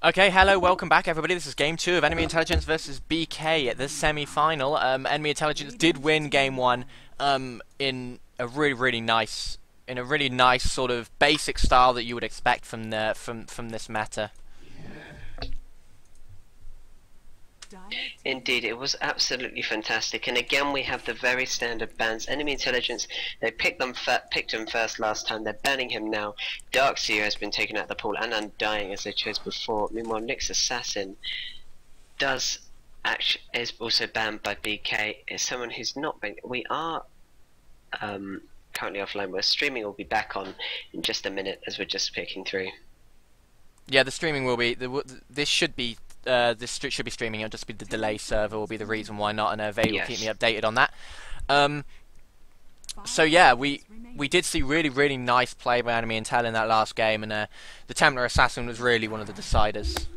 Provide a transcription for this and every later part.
Okay, hello, welcome back everybody. This is game 2 of Enemy Intelligence versus BK at the semi-final. Enemy Intelligence did win game 1 in a really nice sort of basic style that you would expect from this meta. Indeed, it was absolutely fantastic, and again we have the very standard bans. Enemy Intelligence, they picked him first last time, they're banning him now. Darkseer has been taken out of the pool, and Undying as they chose before. Meanwhile, Nyx Assassin is also banned by BK. Is someone who's not been. We are currently offline. We're streaming. Will be back on in just a minute as we're just picking through. Yeah, the streaming will be. This should be streaming. It'll just be the delay server will be the reason why not, and they will keep me updated on that. So yeah, we did see really nice play by Enemy Intel in that last game, and the Templar Assassin was really one of the deciders.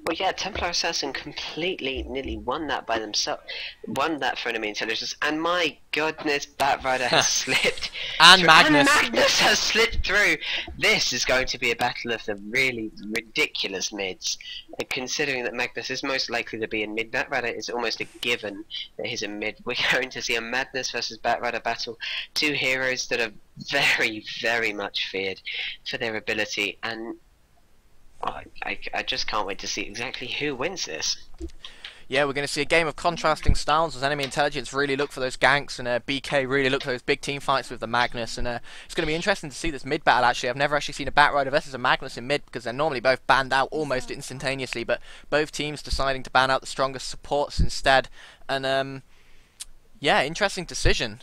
Well, yeah, Templar Assassin nearly won that by themselves. Won that for Enemy Intelligence, and my goodness, Batrider has slipped. And Magnus. And Magnus has slipped through. This is going to be a battle of the really ridiculous mids. And considering that Magnus is most likely to be in mid, Batrider is almost a given that he's in mid. We're going to see a Magnus versus Batrider battle. Two heroes that are very much feared for their ability, and I just can't wait to see exactly who wins this. Yeah, we're going to see a game of contrasting styles as Enemy Intelligence really look for those ganks, and BK really look for those big team fights with the Magnus, and it's going to be interesting to see this mid battle. Actually, I've never actually seen a Batrider versus a Magnus in mid, because they're normally both banned out almost instantaneously, but both teams deciding to ban out the strongest supports instead, and yeah, interesting decision.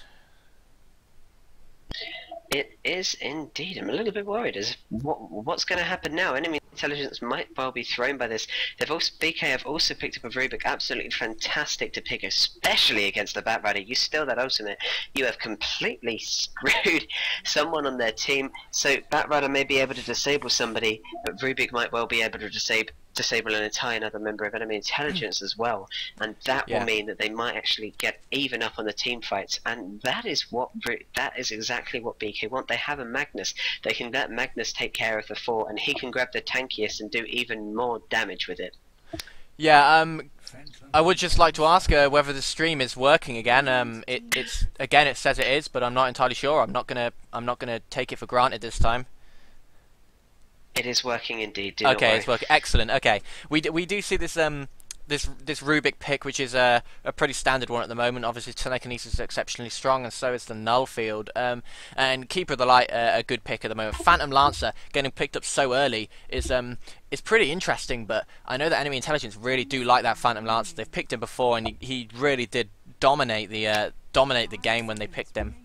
It is indeed. I'm a little bit worried as what's going to happen now. Enemy Intelligence might well be thrown by this. BK have also picked up a Rubik, absolutely fantastic to pick, especially against the Batrider. You steal that ultimate, you have completely screwed someone on their team. So Batrider may be able to disable somebody, but Rubik might well be able to disable an entire another member of Enemy Intelligence as well, and that will mean that they might actually get even up on the team fights, and that is exactly what BK want. They have a Magnus. They can let Magnus take care of the 4, and he can grab the tankiest and do even more damage with it. Yeah, I would just like to ask whether the stream is working again. It says it is, but I'm not entirely sure. I'm not gonna take it for granted this time. It is working indeed. Okay, it's working. Excellent. Okay, we do see this this Rubik pick, which is a pretty standard one at the moment. Obviously, telekinesis is exceptionally strong, and so is the null field. And Keeper of the Light, a good pick at the moment. Phantom Lancer getting picked up so early is pretty interesting. But I know that Enemy Intelligence really do like that Phantom Lancer. They've picked him before, and he really did dominate the game when they picked him.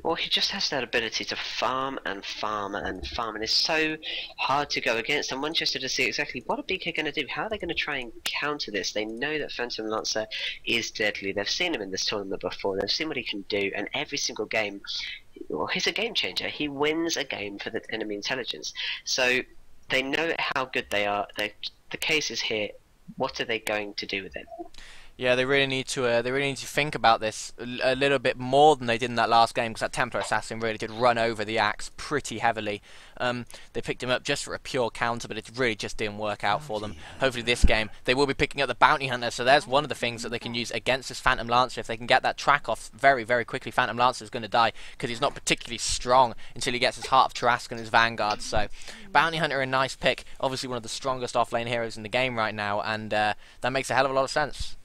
Well, he just has that ability to farm and farm and farm, and it's so hard to go against. I'm interested to see exactly what are BK going to do. How are they going to try and counter this? They know that Phantom Lancer is deadly. They've seen him in this tournament before. They've seen what he can do, and every single game, well, he's a game changer. He wins a game for the Enemy Intelligence. So they know how good they are. The case is here. What are they going to do with it? Yeah, they really need to think about this a little bit more than they did in that last game, because that Templar Assassin really did run over the Axe pretty heavily. They picked him up just for a pure counter, but it really just didn't work out for them. Hopefully this game they will be picking up the Bounty Hunter, so there's one of the things that they can use against this Phantom Lancer. If they can get that track off very quickly, Phantom Lancer is going to die, because he's not particularly strong until he gets his Heart of Tarrasque and his Vanguard. So Bounty Hunter, a nice pick, obviously one of the strongest offlane heroes in the game right now, and that makes a hell of a lot of sense.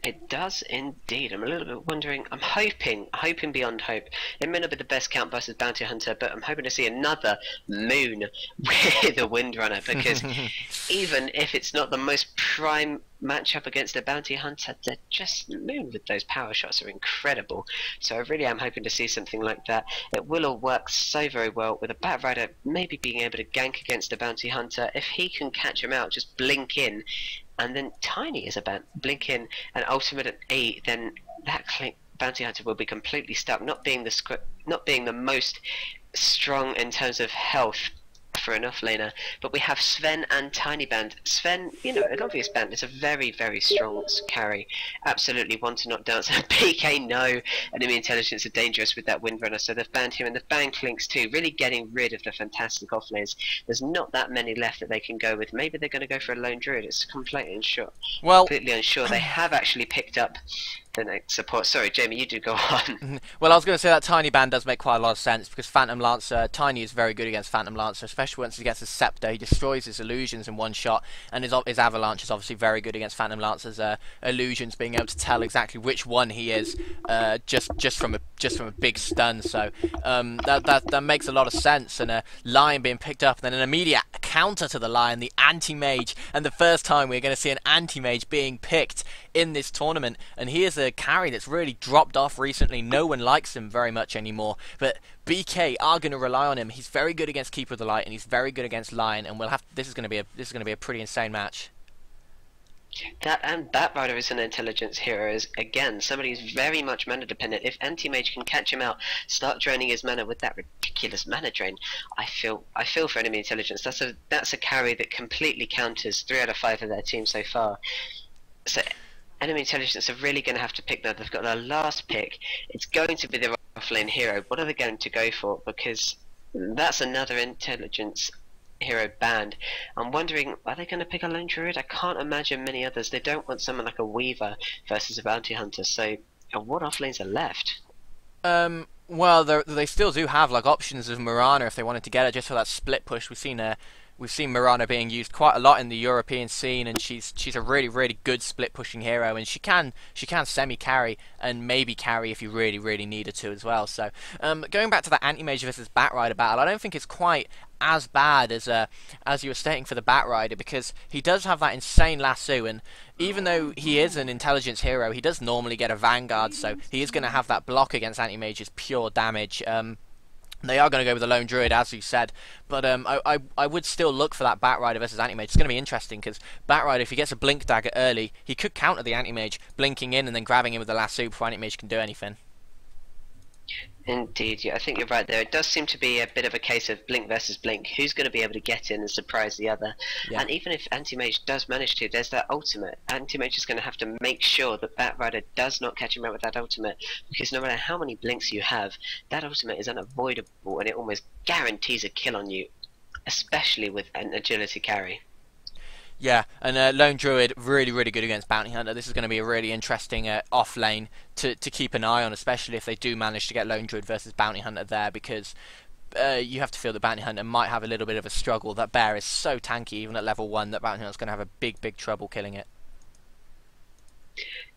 It does indeed. I'm a little bit wondering. I'm hoping beyond hope. It may not be the best count versus Bounty Hunter, but I'm hoping to see another Moon with a Windrunner, because even if it's not the most prime matchup against a Bounty Hunter, they're just Moon with those power shots are incredible. So I really am hoping to see something like that. It will all work so very well with a Batrider maybe being able to gank against a Bounty Hunter. If he can catch him out, just blink in. And then Tiny is about blink in and ultimate at E, then that Bounty Hunter will be completely stuck, not being the most strong in terms of health for an offlaner. But we have Sven and Tiny Band. Sven, you know, an obvious band, is a very, very strong carry. Absolutely one to not dance. And BK, no. Enemy Intelligence are dangerous with that Windrunner, so they've banned him, and they've banned Clinks too, really getting rid of the fantastic offlaners. There's not that many left that they can go with. Maybe they're going to go for a lone druid. It's completely unsure. Well, completely unsure. They have actually picked up the next support. Sorry, Jamie, you do go on. Well, I was going to say that Tiny Band does make quite a lot of sense, because Phantom Lancer, Tiny is very good against Phantom Lancer, especially once he gets his Scepter. He destroys his illusions in one shot, and his Avalanche is obviously very good against Phantom Lancer's illusions, being able to tell exactly which one he is, just from a big stun. So that makes a lot of sense. And a Lion being picked up, and then an immediate counter to the Lion, the Anti-Mage, and the first time we're going to see an Anti-Mage being picked in this tournament. And he is a carry that's really dropped off recently. No one likes him very much anymore, but BK are going to rely on him. He's very good against Keeper of the Light, and he's very good against Lion, and this is going to be a pretty insane match. That and Batrider is an intelligence hero. Is again somebody who's very much mana dependent. If Anti-Mage can catch him out, start draining his mana with that ridiculous mana drain, I feel for Enemy Intelligence. That's a carry that completely counters 3 out of 5 of their team so far. So Enemy Intelligence are really going to have to pick that. They've got their last pick. It's going to be the offlane hero. What are they going to go for? Because that's another intelligence hero banned. I'm wondering, are they going to pick a lone druid? I can't imagine many others. They don't want someone like a Weaver versus a bounty hunter. So what offlanes are left? Well, they still do have like options of Mirana if they wanted to get it just for that split push. We've seen Mirana being used quite a lot in the European scene, and she's a really good split pushing hero, and she can semi carry and maybe carry if you really need her to as well. So going back to the Anti-Mage versus Batrider battle, I don't think it's quite as bad as you were stating for the Batrider, because he does have that insane lasso, and even though he is an intelligence hero, he does normally get a Vanguard, so he is going to have that block against Anti-Mage's pure damage. They are going to go with the lone druid, as you said, but I would still look for that Batrider versus Anti-Mage. It's going to be interesting, because Batrider, if he gets a blink dagger early, he could counter the Anti-Mage, blinking in and then grabbing him with the lasso before Anti-Mage can do anything. Indeed, yeah, I think you're right there. It does seem to be a bit of a case of blink versus blink. Who's going to be able to get in and surprise the other? Yeah. And even if Anti-Mage does manage to, there's that ultimate. Anti-Mage is going to have to make sure that Batrider does not catch him out with that ultimate, because no matter how many blinks you have, that ultimate is unavoidable, and it almost guarantees a kill on you, especially with an agility carry. Yeah, and Lone Druid, really good against Bounty Hunter. This is going to be a really interesting off lane to keep an eye on, especially if they do manage to get Lone Druid versus Bounty Hunter there, because you have to feel that Bounty Hunter might have a little bit of a struggle. That bear is so tanky, even at level 1, that Bounty Hunter's going to have a big trouble killing it.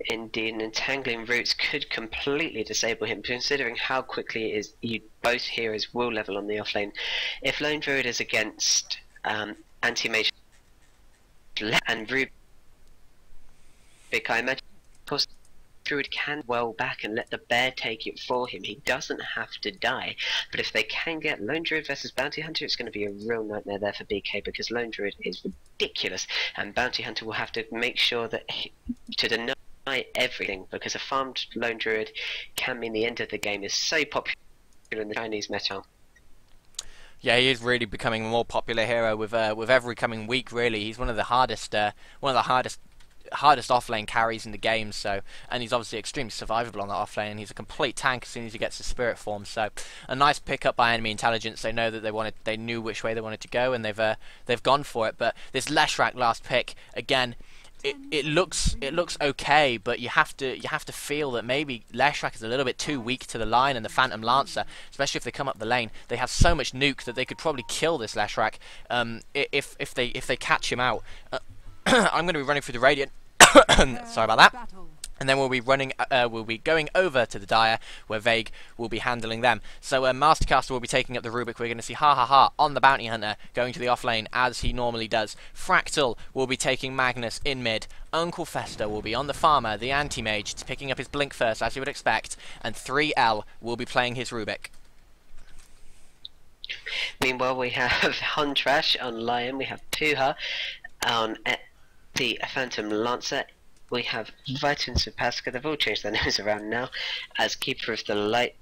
Indeed, and Entangling Roots could completely disable him, considering how quickly it is both heroes will level on the offlane. If Lone Druid is against Anti-Mage and Rubik, I imagine, of course, Druid can well back and let the bear take it for him. He doesn't have to die. But if they can get Lone Druid versus Bounty Hunter, it's going to be a real nightmare there for BK, because Lone Druid is ridiculous, and Bounty Hunter will have to make sure that to deny everything, because a farmed Lone Druid can mean the end of the game. Is so popular in the Chinese meta. Yeah, he is really becoming a more popular hero with every coming week. Really, he's one of the hardest offlane carries in the game. So, and he's obviously extremely survivable on that offlane. And he's a complete tank as soon as he gets his spirit form. So, a nice pickup by Enemy Intelligence. They know that they knew which way they wanted to go, and they've gone for it. But this Leshrac last pick again. It looks okay, but you have to feel that maybe Leshrac is a little bit too weak to the line and the Phantom Lancer, especially if they come up the lane. They have so much nuke that they could probably kill this Leshrac if they catch him out. I'm going to be running through the Radiant. Sorry about that. And then we'll be going over to the Dire, where Vague will be handling them. So Mastercaster will be taking up the Rubik. We're going to see Ha on the Bounty Hunter, going to the offlane as he normally does. Fractal will be taking Magnus in mid. Uncle Fester will be on the Farmer, the Anti-Mage, picking up his Blink first, as you would expect. And 3L will be playing his Rubik. Meanwhile, we have Huntrash on Lion. We have Puha on the Phantom Lancer. We have Vitan Supaska. They've all changed their names around now, as Keeper of the Light,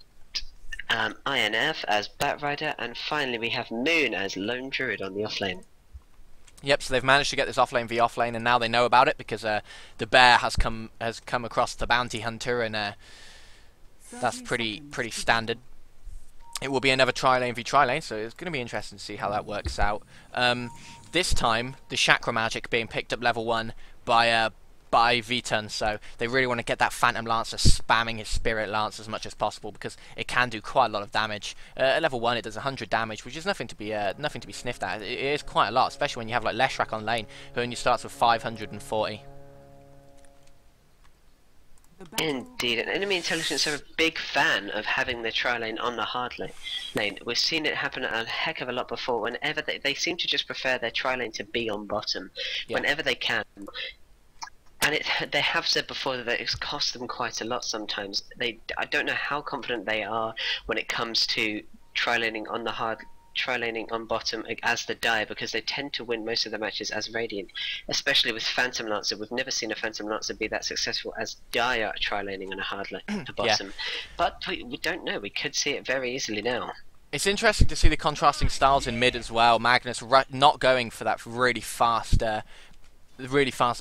INF as Batrider, and finally we have Moon as Lone Druid on the offlane. Yep, so they've managed to get this offlane v offlane, and now they know about it because the bear has come across the bounty hunter, and that's pretty standard. It will be another tri-lane v tri-lane, so it's going to be interesting to see how that works out. This time, the Chakra Magic being picked up level 1 by Vitun, so they really want to get that Phantom Lancer spamming his Spirit Lance as much as possible because it can do quite a lot of damage. At level 1 it does 100 damage, which is nothing to be sniffed at. It is quite a lot, especially when you have like Leshrac on lane, who only starts with 540. Indeed, and Enemy Intelligence are a big fan of having their tri-lane on the hard lane. We've seen it happen a heck of a lot before. Whenever they seem to just prefer their tri-lane to be on bottom, whenever they can. And they have said before that it's cost them quite a lot sometimes. I don't know how confident they are when it comes to tri-laning on the hard, tri-laning on bottom as the Dire, because they tend to win most of the matches as Radiant, especially with Phantom Lancer. We've never seen a Phantom Lancer be that successful as Dire tri-laning on a hard lane to bottom. But we don't know. We could see it very easily now. It's interesting to see the contrasting styles in mid as well. Magnus not going for that really fast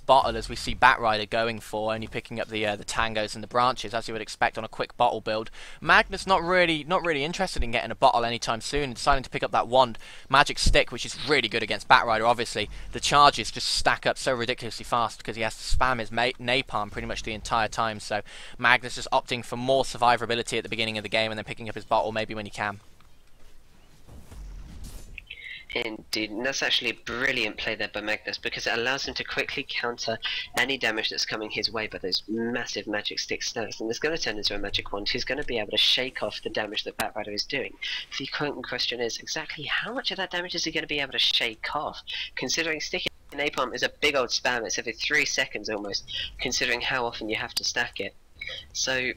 bottle, as we see Batrider going for, only picking up the tangos and the branches as you would expect on a quick bottle build. Magnus not really interested in getting a bottle anytime soon, deciding to pick up that wand magic stick, which is really good against Batrider. Obviously the charges just stack up so ridiculously fast because he has to spam his napalm pretty much the entire time, so Magnus is opting for more survivability at the beginning of the game and then picking up his bottle maybe when he can. Indeed, and that's actually a brilliant play there by Magnus, because it allows him to quickly counter any damage that's coming his way by those massive magic stick stacks, and it's going to turn into a magic wand. He's going to be able to shake off the damage that Batrider is doing. The question is exactly how much of that damage is he going to be able to shake off, considering sticking napalm is a big old spam. It's every 3 seconds almost, considering how often you have to stack it. So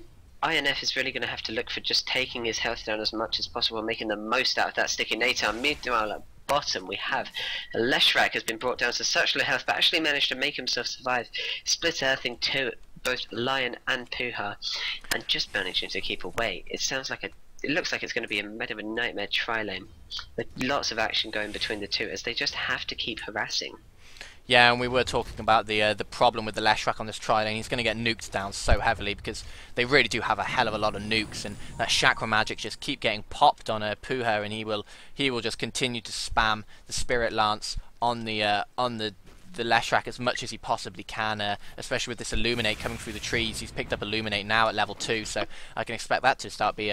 INF is really going to have to look for just taking his health down as much as possible, making the most out of that sticky napalm. Meanwhile, at bottom we have Leshrac has been brought down to such low health, but actually managed to make himself survive, split earthing to both Lion and Puha, and just managing to keep away. It looks like it's going to be a bit of a nightmare tri-lane, with lots of action going between the two, as they just have to keep harassing. Yeah, and we were talking about the problem with the Leshrac on this tri-lane. He's going to get nuked down so heavily because they really do have a hell of a lot of nukes, and that Chakra Magic just keep getting popped on Puha, and he will just continue to spam the Spirit Lance on the Leshrac as much as he possibly can, especially with this Illuminate coming through the trees. He's picked up Illuminate now at level 2, so I can expect that to start be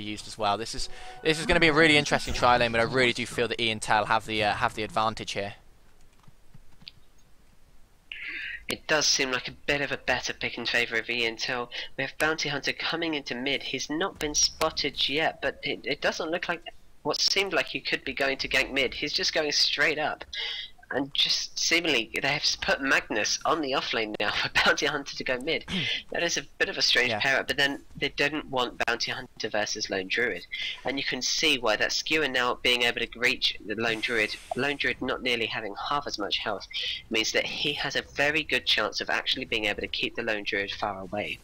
used as well. This is going to be a really interesting tri-lane, but I really do feel that Intel have the advantage here. It does seem like a bit of a better pick in favour of Intel. We have Bounty Hunter coming into mid. He's not been spotted yet, but it doesn't look like what seemed like he could be going to gank mid. He's just going straight up. And just seemingly they have put Magnus on the offlane now for Bounty Hunter to go mid. That is a bit of a strange pair up, but then they didn't want Bounty Hunter versus Lone Druid. And you can see why that skewer now being able to reach the Lone Druid not nearly having half as much health, means that he has a very good chance of actually being able to keep the Lone Druid far away.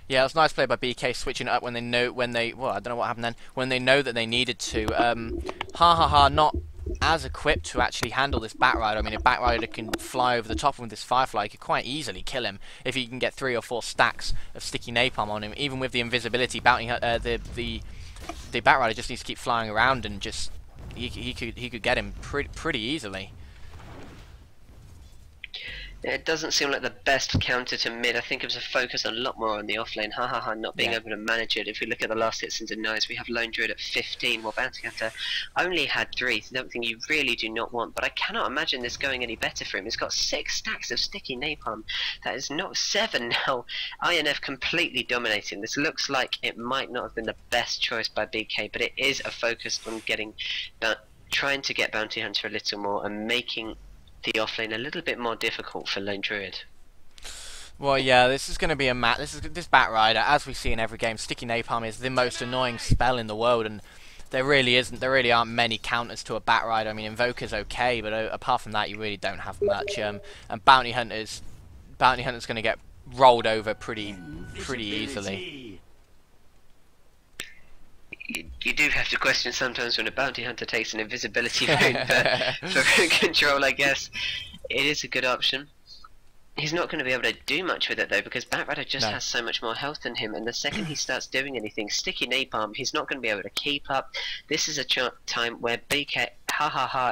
Yeah, it was a nice play by BK, switching it up when they well, I don't know what happened then, when they know that they needed to. Not as equipped to actually handle this Batrider. I mean, if Batrider can fly over the top of him with this Firefly, he could quite easily kill him if he can get 3 or 4 stacks of sticky napalm on him. Even with the invisibility, the Batrider just needs to keep flying around, and just he could get him pretty easily. It doesn't seem like the best counter to mid. I think it was a focus a lot more on the offlane. Not being able to manage it. If we look at the last hits and denies, we have Lone Druid at 15, while Bounty Hunter only had 3. Something you really do not want. But I cannot imagine this going any better for him. He's got 6 stacks of sticky napalm. That is not 7 now. INF completely dominating. This looks like it might not have been the best choice by BK, but it is a focus on trying to get Bounty Hunter a little more and making the offlane a little bit more difficult for Lone Druid. Well, yeah, this is going to be this Batrider, as we see in every game. Sticky napalm is the most annoying spell in the world, and there really aren't many counters to a Batrider. I mean, Invoker's okay, but apart from that, you really don't have much. And Bounty Hunter's going to get rolled over pretty easily. You do have to question sometimes when a bounty hunter takes an invisibility rune for control, I guess. It is a good option. He's not going to be able to do much with it though, because Batrider just has so much more health than him, and the second he starts doing anything, sticky napalm, he's not going to be able to keep up. This is a time where BK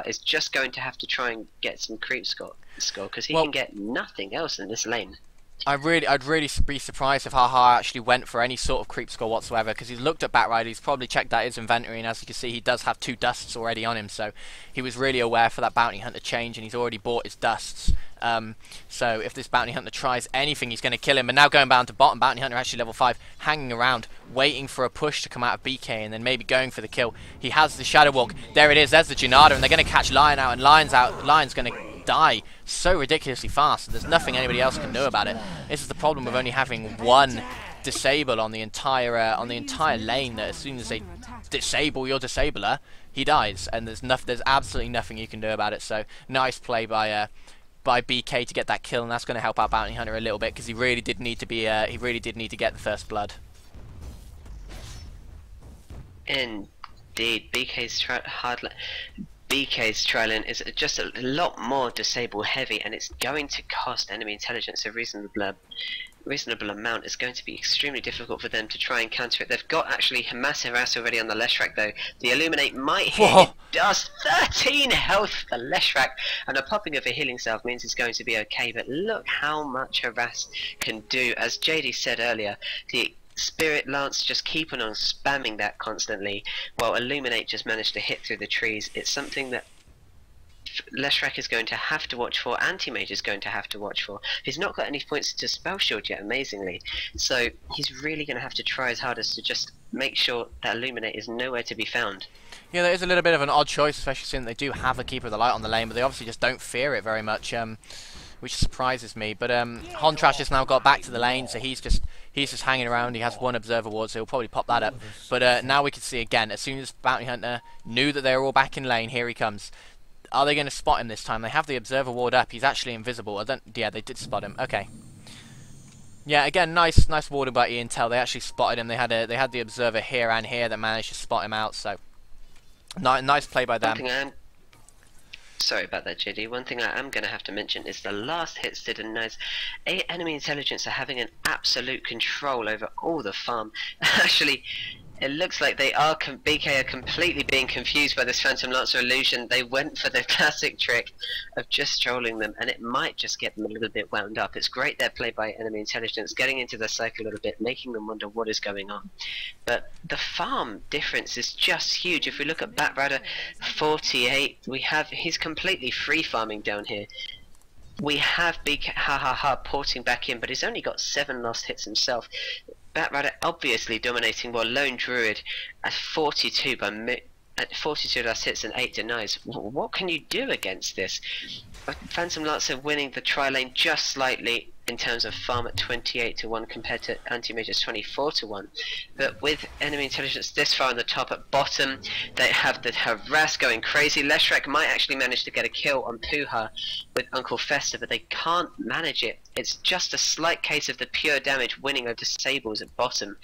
is just going to have to try and get some creep score, because he can get nothing else in this lane. I'd really be surprised if Haha actually went for any sort of creep score whatsoever, because he's looked at Batrider, he's probably checked out his inventory, and as you can see, he does have 2 dusts already on him, so he was really aware for that bounty hunter change, and he's already bought his dusts. So if this bounty hunter tries anything, he's going to kill him. And now going down to bottom, bounty hunter actually level 5, hanging around, waiting for a push to come out of BK, and then maybe going for the kill. He has the Shadow Walk. There it is. There's the Janada, and they're going to catch Lion out, and Lion's going to die so ridiculously fast. There's nothing anybody else can do about it. This is the problem with only having one disable on the entire lane. That as soon as they disable your disabler, he dies, and there's absolutely nothing you can do about it. So nice play by BK to get that kill, and that's going to help out Bounty Hunter a little bit, because he really did need to get the first blood. Indeed, BK's trial is just a lot more disable heavy, and it's going to cost Enemy Intelligence a reasonable amount. It's going to be extremely difficult for them to try and counter it. They've got actually a massive harass already on the Leshrac though. The Illuminate might hit. It does 13 health for Leshrac, and a popping of a healing salve means it's going to be okay, but look how much harass can do. As JD said earlier, the Spirit Lance just keeping on spamming that constantly, while Illuminate just managed to hit through the trees. It's something that Leshrac is going to have to watch for, Anti-Mage is going to have to watch for. He's not got any points to Spell Shield yet, amazingly, so he's really going to have to try his hardest to just make sure that Illuminate is nowhere to be found. Yeah, there is a little bit of an odd choice, especially since they do have a Keeper of the Light on the lane, but they obviously just don't fear it very much, which surprises me. But Hontrash has now got back to the lane, so he's just hanging around. He has 1 Observer Ward, so he'll probably pop that up. But now we can see again, as soon as Bounty Hunter knew that they were all back in lane, here he comes. Are they going to spot him this time? They have the Observer Ward up. He's actually invisible. Yeah, they did spot him. Okay. Yeah, again, nice warding by Intel. They actually spotted him. They had the Observer here and here that managed to spot him out. So nice play by them. Sorry about that, JD. One thing I am going to have to mention is the last hits did a nice. Enemy Intelligence are having an absolute control over all the farm. Actually, it looks like they are BK are completely being confused by this Phantom Lancer illusion. They went for the classic trick of just trolling them, and it might just get them a little bit wound up. It's great their play by Enemy Intelligence, getting into the cycle a little bit, making them wonder what is going on. But the farm difference is just huge. If we look at Batrider 48, he's completely free farming down here. We have BK porting back in, but he's only got 7 lost hits himself. Batrider obviously dominating, while Lone Druid at 42 last hits and 8 denies. What can you do against this? Phantom Lancer winning the tri-lane just slightly in terms of farm at 28-1 compared to Anti-Mage's 24-1. But with Enemy Intelligence this far on the top, at bottom they have the harass going crazy. Leshrac might actually manage to get a kill on Puha with Uncle Fester, but they can't manage it. It's just a slight case of the pure damage winning over disables at bottom,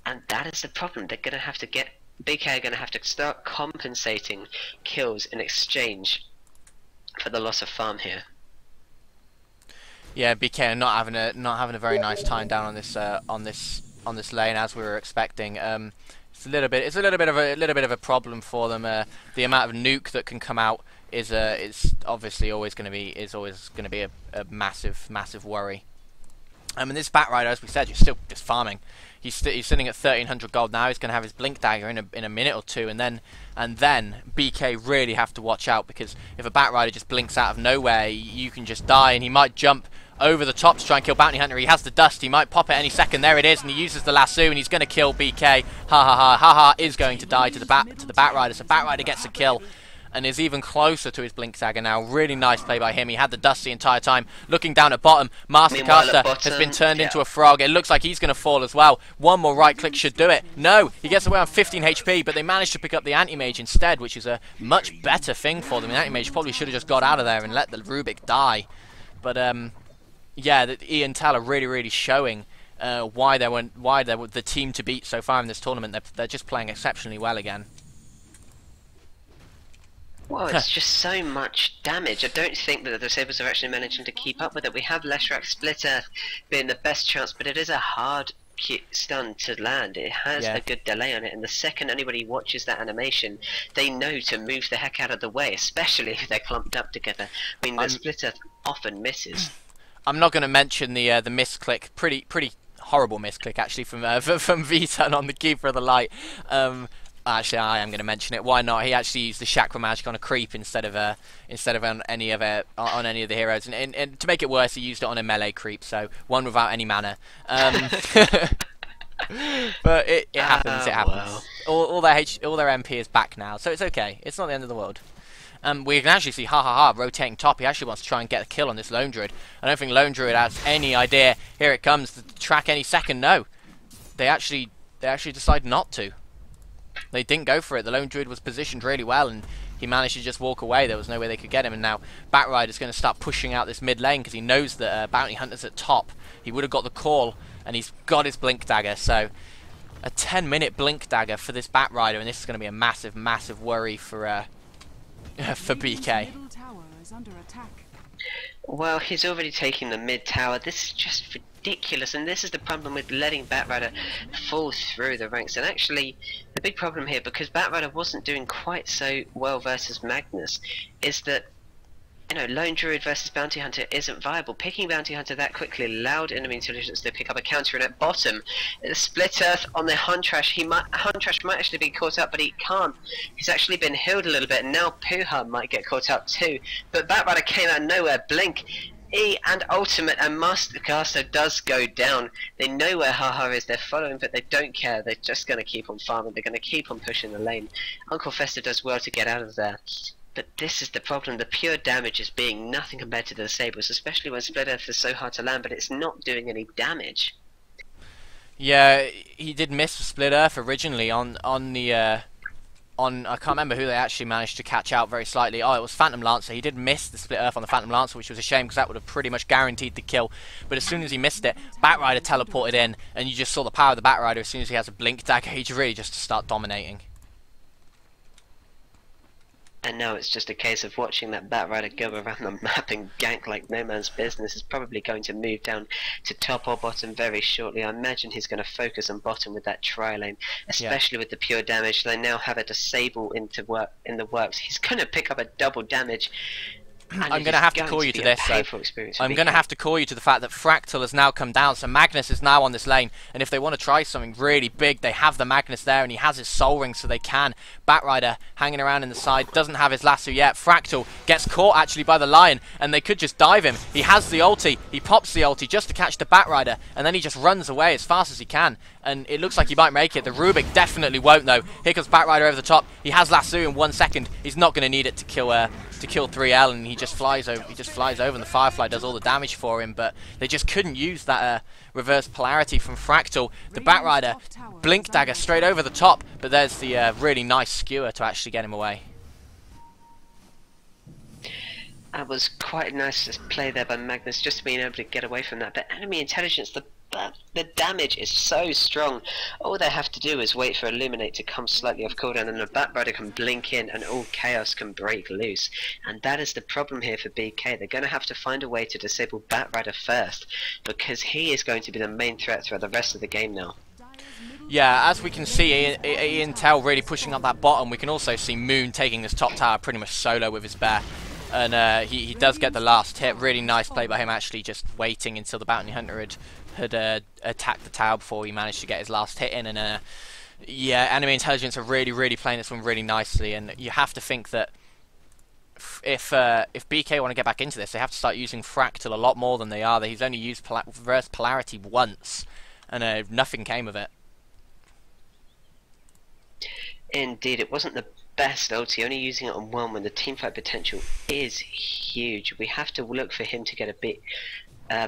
and that is the problem. They're going to have to BK are going to have to start compensating kills in exchange for the loss of farm here. Yeah, BK are not having a very nice time down on this lane as we were expecting. It's a little bit of a problem for them. The amount of nuke that can come out is obviously always going to be a massive worry. And this Batrider, as we said, you're still just farming. He's sitting at 1300 gold now. He's going to have his Blink Dagger in a minute or two, and then BK really have to watch out, because if a Batrider just blinks out of nowhere, you can just die, and he might jump over the top to try and kill Bounty Hunter. He has the dust. He might pop it any second. There it is, and he uses the lasso, and he's going to kill BK. Ha is going to die to the Batrider. So Batrider gets a kill, and is even closer to his Blink Dagger now. Really nice play by him. He had the dust the entire time. Looking down at bottom, Mastercaster has been turned into a frog. It looks like he's going to fall as well. One more right click should do it. No, he gets away on 15 HP, but they managed to pick up the Anti-Mage instead, which is a much better thing for them. The Anti-Mage probably should have just got out of there and let the Rubik die. But yeah, Ian Tell are really showing why they were the team to beat so far in this tournament. They're just playing exceptionally well again. Well, it's just so much damage. I don't think that the Disables are actually managing to keep up with it. We have Leshrac Split Earth being the best chance, but it is a hard stun to land. It has a good delay on it, and the second anybody watches that animation, they know to move the heck out of the way, especially if they're clumped up together. I mean, the Split Earth often misses. I'm not going to mention the misclick, pretty horrible misclick actually from V-Turn on the Keeper of the Light. Actually, I am going to mention it. Why not? He actually used the Chakra Magic on a creep instead of on any of the heroes, and to make it worse, he used it on a melee creep. So one without any mana. But it happens. It happens. Well. All their MP is back now, so it's okay. It's not the end of the world. We can actually see Ha rotating top. He actually wants to try and get a kill on this Lone Druid. I don't think Lone Druid has any idea. Here it comes to track any second. No, they actually decide not to. They didn't go for it. The Lone Druid was positioned really well, and he managed to just walk away. There was no way they could get him, and now Batrider's going to start pushing out this mid lane because he knows that Bounty Hunter's at top. He would have got the call, and he's got his Blink Dagger. So a 10-minute Blink Dagger for this Batrider, and this is going to be a massive, massive worry for BK. Well, he's already taken the mid tower. This is just ridiculous, and this is the problem with letting Batrider fall through the ranks. And actually, the big problem here, because Batrider wasn't doing quite so well versus Magnus, is that, you know, Lone Druid versus Bounty Hunter isn't viable. Picking Bounty Hunter that quickly allowed Enemy Intelligence to pick up a counter, and at bottom, the Split Earth on the Huntrash, Huntrash might actually be caught up, but he can't. He's actually been healed a little bit, and now Puha might get caught up too. But Batrider came out of nowhere, Blink, E and Ultimate, and Master Caster does go down. They know where Haha is, they're following, but they don't care. They're just going to keep on farming, they're going to keep on pushing the lane. Uncle Fester does well to get out of there. But this is the problem, the pure damage is being nothing compared to the Disables, especially when Split Earth is so hard to land, but it's not doing any damage. Yeah, he did miss Split Earth originally on I can't remember who they actually managed to catch out very slightly. Oh, it was Phantom Lancer. He did miss the Split Earth on the Phantom Lancer, which was a shame because that would have pretty much guaranteed the kill. But as soon as he missed it, Batrider teleported in, and you just saw the power of the Batrider. As soon as he has a Blink Dagger, he really just start dominating. And now it's just a case of watching that Batrider go around the map and gank like no man's business. Is probably going to move down to top or bottom very shortly. I imagine he's going to focus on bottom with that tri-lane, especially with the pure damage. They now have a Disable in the works. He's going to pick up a double damage. I'm going to have to call you to this, though. I'm going to have to call you to the fact that Fractal has now come down, so Magnus is now on this lane, and if they want to try something really big, they have the Magnus there, and he has his Soul Ring, so they can. Batrider hanging around in the side, doesn't have his lasso yet. Fractal gets caught, actually, by the Lion, and they could just dive him. He has the ulti, he pops the ulti just to catch the Batrider, and then he just runs away as fast as he can, and it looks like he might make it. The Rubik definitely won't, though. Here comes Batrider over the top. He has lasso in 1 second. He's not going to need it to kill 3L, and he just flies over. And the Firefly does all the damage for him. But they just couldn't use that reverse polarity from Fractal. The Batrider Blink Dagger straight over the top, but there's the really nice skewer to actually get him away. That was quite nice to play there by Magnus, just being able to get away from that. But Enemy Intelligence, the damage is so strong. All they have to do is wait for Illuminate to come slightly off cooldown, and the Batrider can blink in and all chaos can break loose. And that is the problem here for BK. They're going to have to find a way to disable Batrider first, because he is going to be the main threat throughout the rest of the game now. Yeah, as we can see, Intel really pushing up that bottom. We can also see Moon taking this top tower pretty much solo with his bear. And he does get the last hit. Really nice play by him, actually just waiting until the Bounty Hunter had attacked the tower before he managed to get his last hit in. And yeah, Enemy Intelligence are really playing this one really nicely. And you have to think that if BK want to get back into this, they have to start using Fractal a lot more than they are. He's only used reverse polarity once, and nothing came of it. Indeed, it wasn't the best ulti, only using it on one when the teamfight potential is huge. We have to look for him to get a bit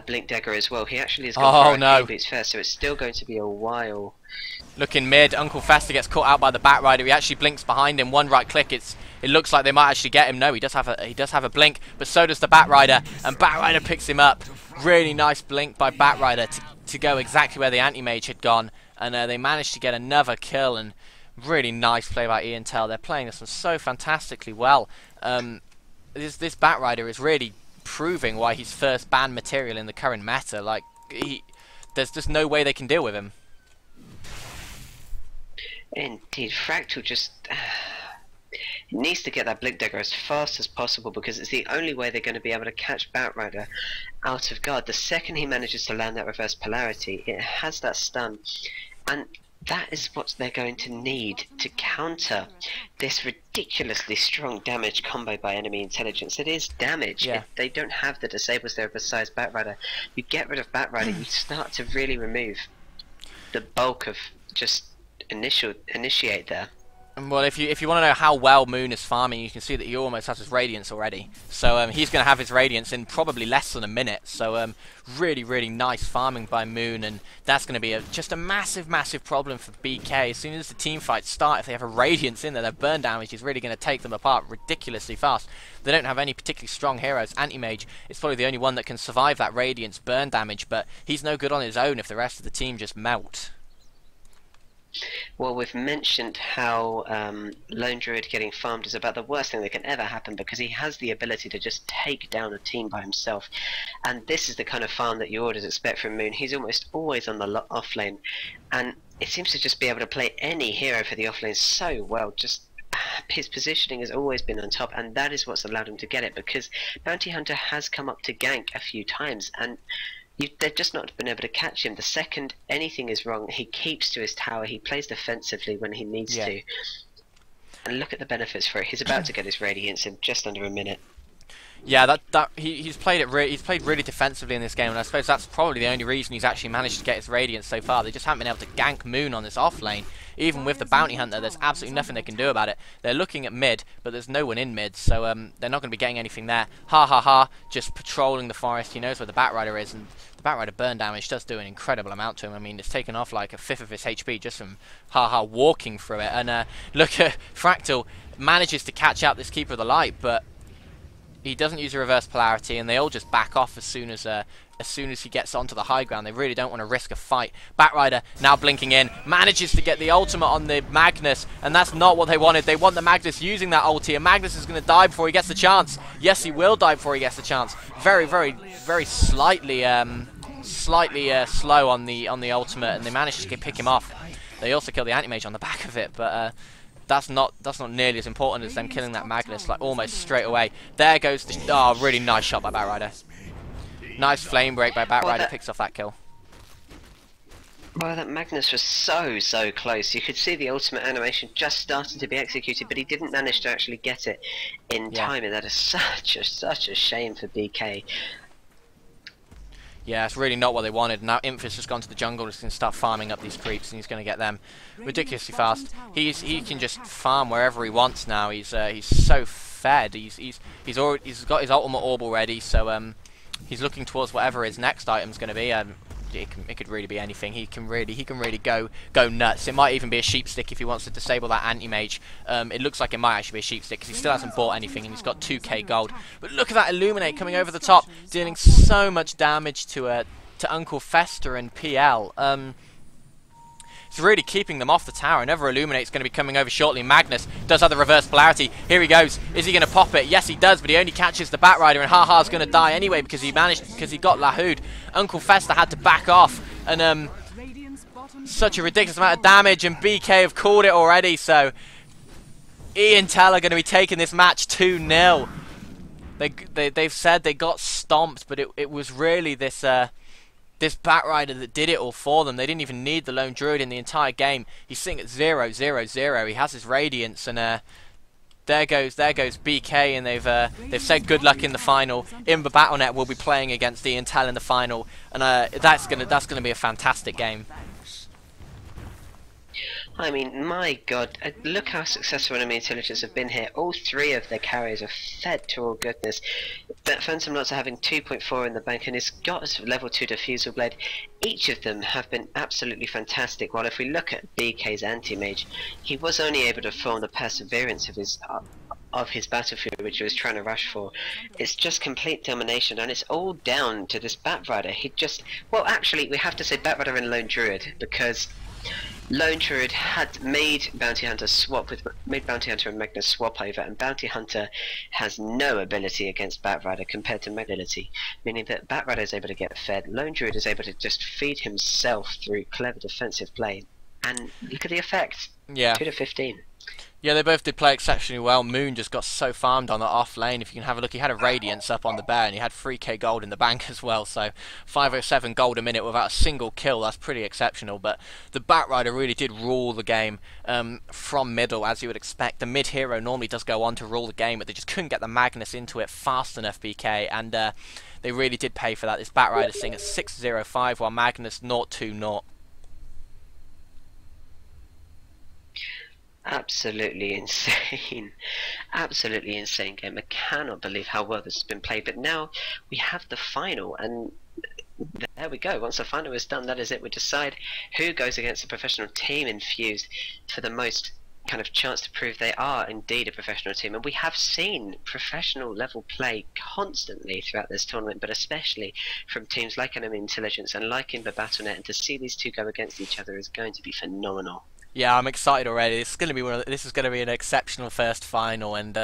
Blink Dagger as well. He actually has got no boots first, so it's still going to be a while. Looking mid, Uncle Fester gets caught out by the Batrider. He actually blinks behind him. One right click, it looks like they might actually get him. No, he does have a blink, but so does the Batrider, and Batrider picks him up. Really nice blink by Batrider to to go exactly where the anti-mage had gone, and they managed to get another kill. And really nice play by Enemy Intel. They're playing this one so fantastically well. This Batrider is really proving why he's first banned material in the current meta. Like, there's just no way they can deal with him. Indeed, Fractal just needs to get that Blink Dagger as fast as possible, because it's the only way they're going to be able to catch Batrider out of guard. The second he manages to land that reverse polarity, it has that stun, and that is what they're going to need to counter this ridiculously strong damage combo by Enemy Intelligence. It is damage. Yeah. If they don't have the disables there besides Batrider, you get rid of Batrider, you start to really remove the bulk of just initiate there. Well, if you want to know how well Moon is farming, you can see that he almost has his Radiance already. So he's going to have his Radiance in probably less than a minute. So really, really nice farming by Moon, and that's going to be just a massive, massive problem for BK. As soon as the team fights start, if they have a Radiance in there, their burn damage is really going to take them apart ridiculously fast. They don't have any particularly strong heroes. Anti-Mage is probably the only one that can survive that Radiance burn damage, but he's no good on his own if the rest of the team just melt. Well, we've mentioned how Lone Druid getting farmed is about the worst thing that can ever happen, because he has the ability to just take down a team by himself, and this is the kind of farm that you always expect from Moon. He's almost always on the off lane, and it seems to just be able to play any hero for the off lane so well. Just his positioning has always been on top, and that is what's allowed him to get it, because Bounty Hunter has come up to gank a few times, and they've just not been able to catch him. The second anything is wrong, he keeps to his tower, he plays defensively when he needs to. And look at the benefits for it. He's about to get his Radiance in just under a minute. Yeah, he's played really defensively in this game, and I suppose that's probably the only reason he's actually managed to get his Radiance so far. They just haven't been able to gank Moon on this off lane. Even with the Bounty Hunter, there's absolutely nothing they can do about it. They're looking at mid, but there's no one in mid, so they're not going to be getting anything there. Ha ha ha, just patrolling the forest. He knows where the Batrider is, and the Batrider burn damage does do an incredible amount to him. I mean, it's taken off like a fifth of his HP just from ha ha walking through it. And look at Fractal manages to catch out this Keeper of the Light, but he doesn't use a reverse polarity, and they all just back off as soon as he gets onto the high ground. They really don't want to risk a fight. Batrider now blinking in, manages to get the ultimate on the Magnus, and that's not what they wanted. They want the Magnus using that ulti, and Magnus is going to die before he gets the chance. Yes, he will die before he gets the chance. Very, very, very slightly slow on the ultimate, and they managed to pick him off. They also kill the anti-mage on the back of it, but that's not nearly as important as them killing that Magnus like almost straight away. There goes the really nice shot by Batrider. Nice flame break by Batrider, picks off that kill. Well, that Magnus was so close. You could see the ultimate animation just starting to be executed, but he didn't manage to actually get it in time, and that is such a shame for BK. Yeah, it's really not what they wanted. Now Infus has gone to the jungle, he's going to start farming up these creeps, and he's going to get them ridiculously fast. He can just farm wherever he wants now. He's so fed. He's got his ultimate orb already, so he's looking towards whatever his next item's going to be. It could really be anything. He can really go nuts. It might even be a sheep stick if he wants to disable that anti-mage. It looks like it might actually be a sheep stick because he still hasn't bought anything, and he's got 2k gold. But look at that Illuminate coming over the top, dealing so much damage to Uncle Fester and PL. It's really keeping them off the tower. Another Illuminate's going to be coming over shortly. Magnus does have the reverse polarity. Here he goes. Is he going to pop it? Yes, he does, but he only catches the Batrider, and Haha's going to die anyway because he got Lahood. Uncle Fester had to back off, and such a ridiculous amount of damage, and BK have called it already, so Enemy Intelligence are going to be taking this match 2-0. They've said they got stomped, but it was really this Batrider that did it all for them. They didn't even need the Lone Druid in the entire game. He's sitting at 0-0-0. He has his Radiance, and there goes BK, and they've said good luck in the final. Imber Battle.net will be playing against the Intel in the final, and that's gonna be a fantastic game. I mean, my god, look how successful Enemy Intelligence have been here. All three of their carriers are fed to all goodness. But Phantom Knots are having 2.4 in the bank, and he's got a level 2 Diffusal Blade. Each of them have been absolutely fantastic, while if we look at BK's Anti-Mage, he was only able to form the Perseverance of his of his battlefield, which he was trying to rush for. It's just complete domination, and it's all down to this Batrider. He just, well, actually, we have to say Batrider and Lone Druid, because Lone Druid had made Bounty Hunter and Magnus swap over, and Bounty Hunter has no ability against Batrider compared to Magnus ability, meaning that Batrider is able to get fed. Lone Druid is able to just feed himself through clever defensive play, and look at the effect. Yeah. 2 to 15. Yeah, they both did play exceptionally well. Moon just got so farmed on the off lane. If you can have a look, he had a Radiance up on the bear, and he had 3k gold in the bank as well. So 507 gold a minute without a single kill. That's pretty exceptional. But the Batrider really did rule the game from middle, as you would expect. The mid hero normally does go on to rule the game, but they just couldn't get the Magnus into it fast enough, BK. And they really did pay for that. This Batrider sitting at 605, while Magnus 020. Absolutely insane. Absolutely insane game. I cannot believe how well this has been played. But now we have the final, and there we go. Once the final is done, that is it. We decide who goes against a professional team in Fuse for the most kind of chance to prove they are indeed a professional team. And we have seen professional level play constantly throughout this tournament, but especially from teams like Enemy Intelligence and like in the Battle.net, and to see these two go against each other is going to be phenomenal. Yeah, I'm excited already. This is going to be an exceptional first final, and